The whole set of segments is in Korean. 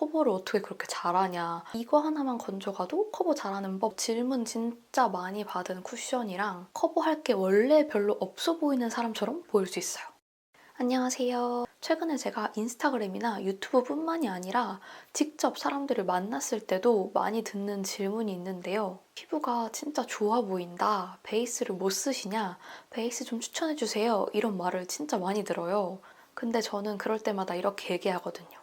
커버를 어떻게 그렇게 잘하냐. 이거 하나만 건져가도 커버 잘하는 법. 질문 진짜 많이 받은 쿠션이랑 커버할 게 원래 별로 없어 보이는 사람처럼 보일 수 있어요. 안녕하세요. 최근에 제가 인스타그램이나 유튜브뿐만이 아니라 직접 사람들을 만났을 때도 많이 듣는 질문이 있는데요. 피부가 진짜 좋아 보인다. 베이스를 못 쓰시냐? 베이스 좀 추천해주세요. 이런 말을 진짜 많이 들어요. 근데 저는 그럴 때마다 이렇게 얘기하거든요.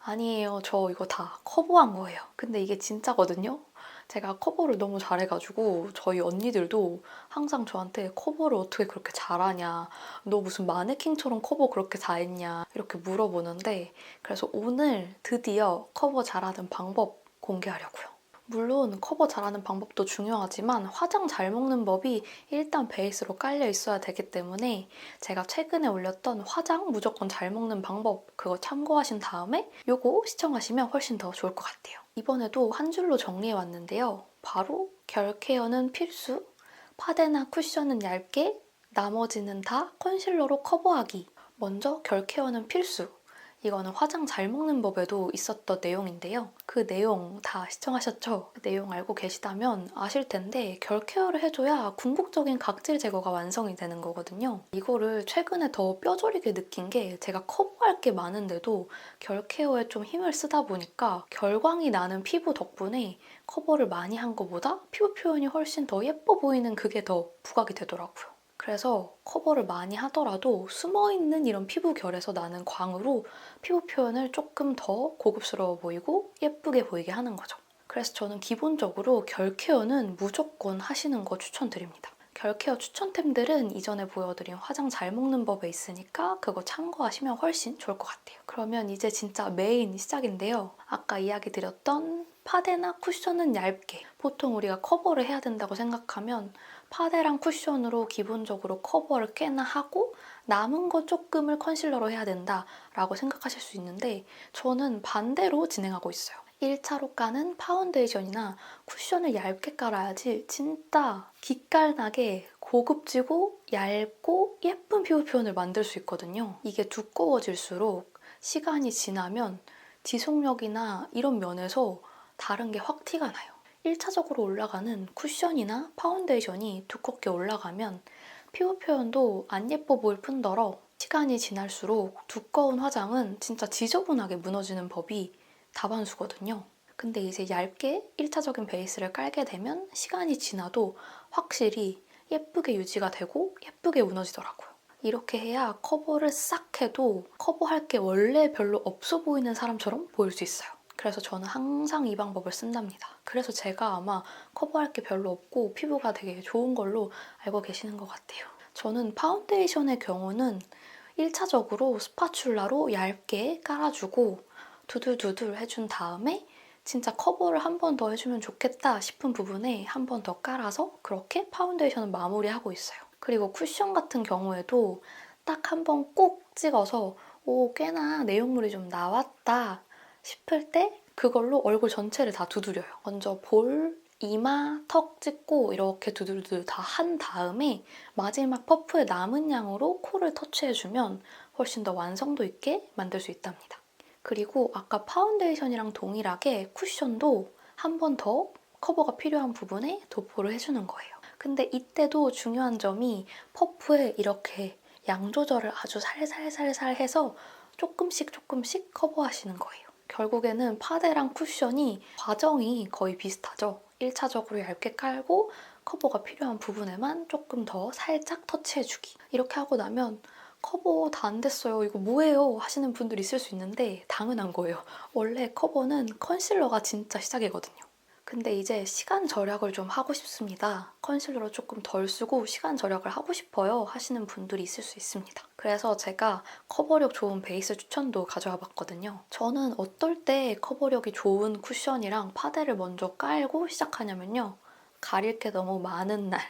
아니에요. 저 이거 다 커버한 거예요. 근데 이게 진짜거든요. 제가 커버를 너무 잘해가지고 저희 언니들도 항상 저한테 커버를 어떻게 그렇게 잘하냐, 너 무슨 마네킹처럼 커버 그렇게 잘했냐 이렇게 물어보는데, 그래서 오늘 드디어 커버 잘하는 방법 공개하려고요. 물론 커버 잘하는 방법도 중요하지만 화장 잘 먹는 법이 일단 베이스로 깔려 있어야 되기 때문에 제가 최근에 올렸던 화장 무조건 잘 먹는 방법 그거 참고하신 다음에 요거 시청하시면 훨씬 더 좋을 것 같아요. 이번에도 한 줄로 정리해 왔는데요. 바로 결 케어는 필수, 파데나 쿠션은 얇게, 나머지는 다 컨실러로 커버하기. 먼저 결 케어는 필수. 이거는 화장 잘 먹는 법에도 있었던 내용인데요. 그 내용 다 시청하셨죠? 그 내용 알고 계시다면 아실 텐데 결 케어를 해줘야 궁극적인 각질 제거가 완성이 되는 거거든요. 이거를 최근에 더 뼈저리게 느낀 게 제가 커버할 게 많은데도 결 케어에 좀 힘을 쓰다 보니까 결광이 나는 피부 덕분에 커버를 많이 한 것보다 피부 표현이 훨씬 더 예뻐 보이는 그게 더 부각이 되더라고요. 그래서 커버를 많이 하더라도 숨어있는 이런 피부 결에서 나는 광으로 피부 표현을 조금 더 고급스러워 보이고 예쁘게 보이게 하는 거죠. 그래서 저는 기본적으로 결 케어는 무조건 하시는 거 추천드립니다. 결 케어 추천템들은 이전에 보여드린 화장 잘 먹는 법에 있으니까 그거 참고하시면 훨씬 좋을 것 같아요. 그러면 이제 진짜 메인 시작인데요. 아까 이야기 드렸던 파데나 쿠션은 얇게. 보통 우리가 커버를 해야 된다고 생각하면 파데랑 쿠션으로 기본적으로 커버를 꽤나 하고 남은 거 조금을 컨실러로 해야 된다라고 생각하실 수 있는데 저는 반대로 진행하고 있어요. 1차로 까는 파운데이션이나 쿠션을 얇게 깔아야지 진짜 기깔나게 고급지고 얇고 예쁜 피부 표현을 만들 수 있거든요. 이게 두꺼워질수록 시간이 지나면 지속력이나 이런 면에서 다른 게 확 티가 나요. 1차적으로 올라가는 쿠션이나 파운데이션이 두껍게 올라가면 피부 표현도 안 예뻐 보일 뿐더러 시간이 지날수록 두꺼운 화장은 진짜 지저분하게 무너지는 법이 다반수거든요. 근데 이제 얇게 1차적인 베이스를 깔게 되면 시간이 지나도 확실히 예쁘게 유지가 되고 예쁘게 무너지더라고요. 이렇게 해야 커버를 싹 해도 커버할 게 원래 별로 없어 보이는 사람처럼 보일 수 있어요. 그래서 저는 항상 이 방법을 쓴답니다. 그래서 제가 아마 커버할 게 별로 없고 피부가 되게 좋은 걸로 알고 계시는 것 같아요. 저는 파운데이션의 경우는 1차적으로 스파츌라로 얇게 깔아주고 두들두들 해준 다음에 진짜 커버를 한 번 더 해주면 좋겠다 싶은 부분에 한 번 더 깔아서 그렇게 파운데이션을 마무리하고 있어요. 그리고 쿠션 같은 경우에도 딱 한 번 꾹 찍어서 오, 꽤나 내용물이 좀 나왔다 싶을 때 그걸로 얼굴 전체를 다 두드려요. 먼저 볼, 이마, 턱 찍고 이렇게 두들두들 다 한 다음에 마지막 퍼프의 남은 양으로 코를 터치해주면 훨씬 더 완성도 있게 만들 수 있답니다. 그리고 아까 파운데이션이랑 동일하게 쿠션도 한 번 더 커버가 필요한 부분에 도포를 해주는 거예요. 근데 이때도 중요한 점이 퍼프에 이렇게 양 조절을 아주 살살살살 해서 조금씩 조금씩 커버하시는 거예요. 결국에는 파데랑 쿠션이 과정이 거의 비슷하죠. 1차적으로 얇게 깔고 커버가 필요한 부분에만 조금 더 살짝 터치해주기. 이렇게 하고 나면 커버 다 안 됐어요. 이거 뭐예요? 하시는 분들이 있을 수 있는데 당연한 거예요. 원래 커버는 컨실러가 진짜 시작이거든요. 근데 이제 시간 절약을 좀 하고 싶습니다. 컨실러를 조금 덜 쓰고 시간 절약을 하고 싶어요 하시는 분들이 있을 수 있습니다. 그래서 제가 커버력 좋은 베이스 추천도 가져와 봤거든요. 저는 어떨 때 커버력이 좋은 쿠션이랑 파데를 먼저 깔고 시작하냐면요. 가릴 게 너무 많은 날.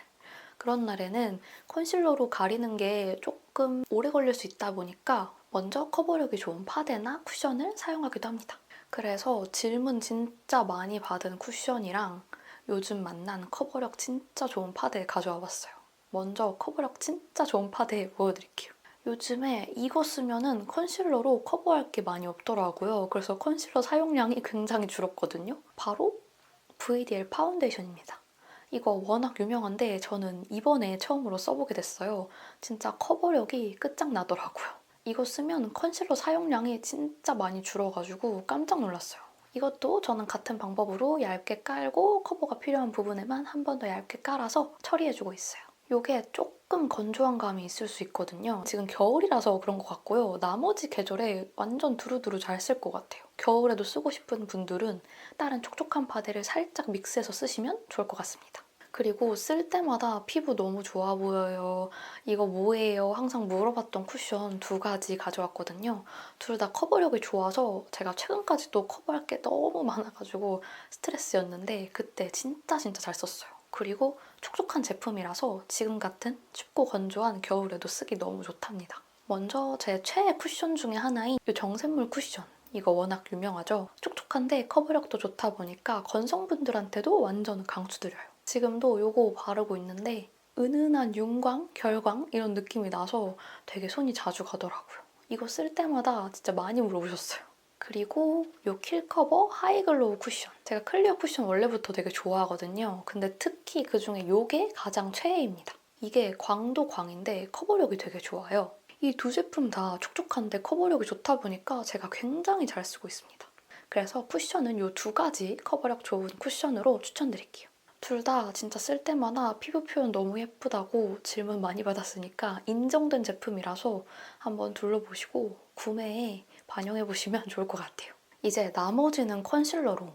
그런 날에는 컨실러로 가리는 게 조금 오래 걸릴 수 있다 보니까 먼저 커버력이 좋은 파데나 쿠션을 사용하기도 합니다. 그래서 질문 진짜 많이 받은 쿠션이랑 요즘 만난 커버력 진짜 좋은 파데 가져와 봤어요. 먼저 커버력 진짜 좋은 파데 보여드릴게요. 요즘에 이거 쓰면은 컨실러로 커버할 게 많이 없더라고요. 그래서 컨실러 사용량이 굉장히 줄었거든요. 바로 VDL 파운데이션입니다. 이거 워낙 유명한데 저는 이번에 처음으로 써보게 됐어요. 진짜 커버력이 끝장나더라고요. 이거 쓰면 컨실러 사용량이 진짜 많이 줄어가지고 깜짝 놀랐어요. 이것도 저는 같은 방법으로 얇게 깔고 커버가 필요한 부분에만 한 번 더 얇게 깔아서 처리해주고 있어요. 이게 조금 건조한 감이 있을 수 있거든요. 지금 겨울이라서 그런 것 같고요. 나머지 계절에 완전 두루두루 잘 쓸 것 같아요. 겨울에도 쓰고 싶은 분들은 다른 촉촉한 파데를 살짝 믹스해서 쓰시면 좋을 것 같습니다. 그리고 쓸 때마다 피부 너무 좋아 보여요. 이거 뭐예요? 항상 물어봤던 쿠션 2가지 가져왔거든요. 둘 다 커버력이 좋아서 제가 최근까지도 커버할 게 너무 많아가지고 스트레스였는데 그때 진짜 잘 썼어요. 그리고 촉촉한 제품이라서 지금 같은 춥고 건조한 겨울에도 쓰기 너무 좋답니다. 먼저 제 최애 쿠션 중에 하나인 이 정샘물 쿠션. 이거 워낙 유명하죠? 촉촉한데 커버력도 좋다 보니까 건성분들한테도 완전 강추드려요. 지금도 이거 바르고 있는데 은은한 윤광, 결광 이런 느낌이 나서 되게 손이 자주 가더라고요. 이거 쓸 때마다 진짜 많이 물어보셨어요. 그리고 이 킬커버 하이글로우 쿠션. 제가 클리어 쿠션 원래부터 되게 좋아하거든요. 근데 특히 그중에 이게 가장 최애입니다. 이게 광도 광인데 커버력이 되게 좋아요. 이 두 제품 다 촉촉한데 커버력이 좋다 보니까 제가 굉장히 잘 쓰고 있습니다. 그래서 쿠션은 이 2가지 커버력 좋은 쿠션으로 추천드릴게요. 둘 다 진짜 쓸 때마다 피부 표현 너무 예쁘다고 질문 많이 받았으니까 인정된 제품이라서 한번 둘러보시고 구매에 반영해보시면 좋을 것 같아요. 이제 나머지는 컨실러로.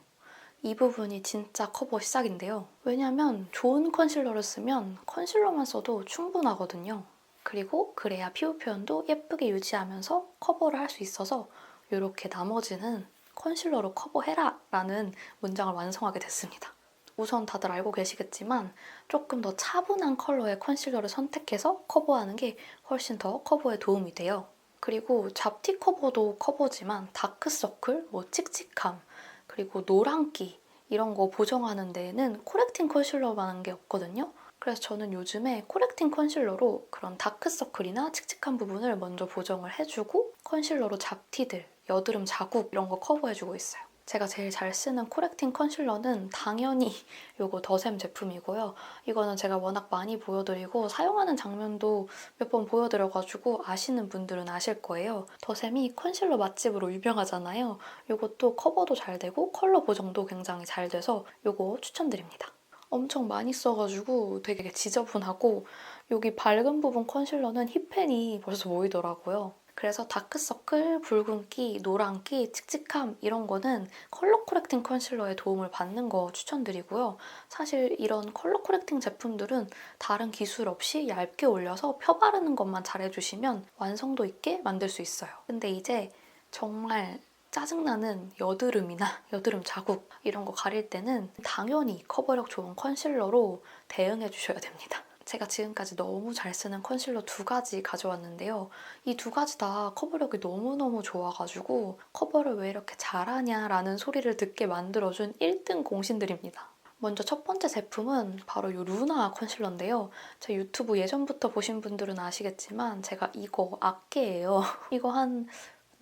이 부분이 진짜 커버 시작인데요. 왜냐면 좋은 컨실러를 쓰면 컨실러만 써도 충분하거든요. 그리고 그래야 피부 표현도 예쁘게 유지하면서 커버를 할 수 있어서 이렇게 나머지는 컨실러로 커버해라 라는 문장을 완성하게 됐습니다. 우선 다들 알고 계시겠지만 조금 더 차분한 컬러의 컨실러를 선택해서 커버하는 게 훨씬 더 커버에 도움이 돼요. 그리고 잡티 커버도 커버지만 다크서클, 칙칙함, 그리고 노란기 이런 거 보정하는 데에는 코렉팅 컨실러라는 게 없거든요. 그래서 저는 요즘에 코렉팅 컨실러로 그런 다크서클이나 칙칙한 부분을 먼저 보정을 해주고 컨실러로 잡티들, 여드름 자국 이런 거 커버해주고 있어요. 제가 제일 잘 쓰는 코렉팅 컨실러는 당연히 이거 더샘 제품이고요. 이거는 제가 워낙 많이 보여드리고 사용하는 장면도 몇 번 보여드려가지고 아시는 분들은 아실 거예요. 더샘이 컨실러 맛집으로 유명하잖아요. 이것도 커버도 잘 되고 컬러 보정도 굉장히 잘 돼서 이거 추천드립니다. 엄청 많이 써가지고 되게 지저분하고 여기 밝은 부분 컨실러는 힙펜이 벌써 보이더라고요. 그래서 다크서클, 붉은기, 노란기, 칙칙함 이런 거는 컬러 코렉팅 컨실러의 도움을 받는 거 추천드리고요. 사실 이런 컬러 코렉팅 제품들은 다른 기술 없이 얇게 올려서 펴 바르는 것만 잘해주시면 완성도 있게 만들 수 있어요. 근데 이제 정말 짜증나는 여드름이나 여드름 자국 이런 거 가릴 때는 당연히 커버력 좋은 컨실러로 대응해 주셔야 됩니다. 제가 지금까지 너무 잘 쓰는 컨실러 2가지 가져왔는데요. 이 2가지 다 커버력이 너무너무 좋아가지고 커버를 왜 이렇게 잘하냐라는 소리를 듣게 만들어준 1등 공신들입니다. 먼저 첫 번째 제품은 바로 이 루나 컨실러인데요. 제 유튜브 예전부터 보신 분들은 아시겠지만 제가 이거 악계예요. 이거 한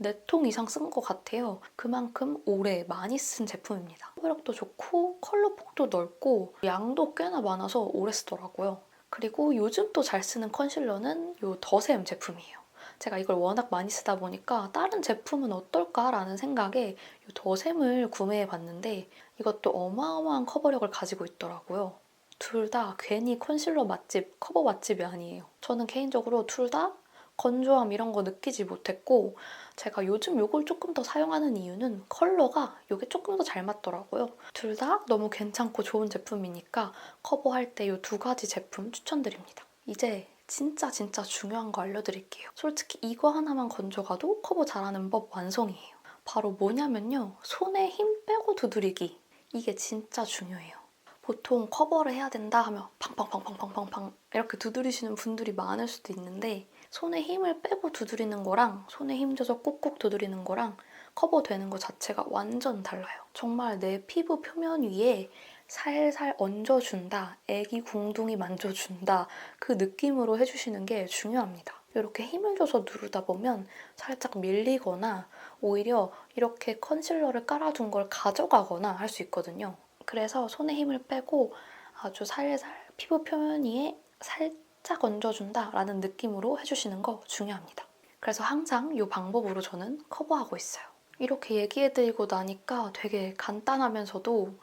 4통 이상 쓴 것 같아요. 그만큼 오래 많이 쓴 제품입니다. 커버력도 좋고 컬러폭도 넓고 양도 꽤나 많아서 오래 쓰더라고요. 그리고 요즘 또 잘 쓰는 컨실러는 이 더샘 제품이에요. 제가 이걸 워낙 많이 쓰다 보니까 다른 제품은 어떨까라는 생각에 이 더샘을 구매해봤는데 이것도 어마어마한 커버력을 가지고 있더라고요. 둘 다 괜히 컨실러 맛집, 커버 맛집이 아니에요. 저는 개인적으로 둘 다 건조함 이런 거 느끼지 못했고 제가 요즘 이걸 조금 더 사용하는 이유는 컬러가 이게 조금 더 잘 맞더라고요. 둘 다 너무 괜찮고 좋은 제품이니까 커버할 때 이 2가지 제품 추천드립니다. 이제 진짜 중요한 거 알려드릴게요. 솔직히 이거 하나만 건져가도 커버 잘하는 법 완성이에요. 바로 뭐냐면요. 손에 힘 빼고 두드리기. 이게 진짜 중요해요. 보통 커버를 해야 된다 하면 팡팡팡팡팡팡팡 이렇게 두드리시는 분들이 많을 수도 있는데 손에 힘을 빼고 두드리는 거랑 손에 힘 줘서 꾹꾹 두드리는 거랑 커버되는 거 자체가 완전 달라요. 정말 내 피부 표면 위에 살살 얹어준다, 애기 궁둥이 만져준다 그 느낌으로 해주시는 게 중요합니다. 이렇게 힘을 줘서 누르다 보면 살짝 밀리거나 오히려 이렇게 컨실러를 깔아둔 걸 가져가거나 할 수 있거든요. 그래서 손에 힘을 빼고 아주 살살 피부 표면 위에 살짝 얹어준다라는 느낌으로 해주시는 거 중요합니다. 그래서 항상 이 방법으로 저는 커버하고 있어요. 이렇게 얘기해드리고 나니까 되게 간단하면서도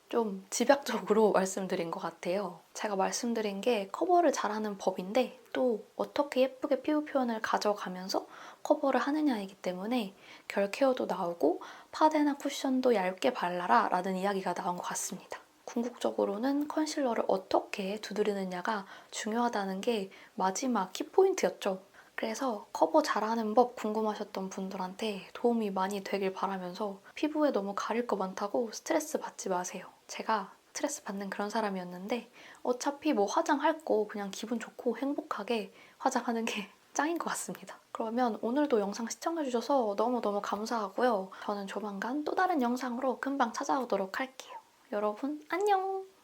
좀 집약적으로 말씀드린 것 같아요. 제가 말씀드린 게 커버를 잘하는 법인데 또 어떻게 예쁘게 피부 표현을 가져가면서 커버를 하느냐이기 때문에 결 케어도 나오고 파데나 쿠션도 얇게 발라라 라는 이야기가 나온 것 같습니다. 궁극적으로는 컨실러를 어떻게 두드리느냐가 중요하다는 게 마지막 키포인트였죠. 그래서 커버 잘하는 법 궁금하셨던 분들한테 도움이 많이 되길 바라면서 피부에 너무 가릴 거 많다고 스트레스 받지 마세요. 제가 스트레스 받는 그런 사람이었는데 어차피 뭐 화장할 거 그냥 기분 좋고 행복하게 화장하는 게 짱인 것 같습니다. 그러면 오늘도 영상 시청해주셔서 너무너무 감사하고요. 저는 조만간 또 다른 영상으로 금방 찾아오도록 할게요. 여러분 안녕!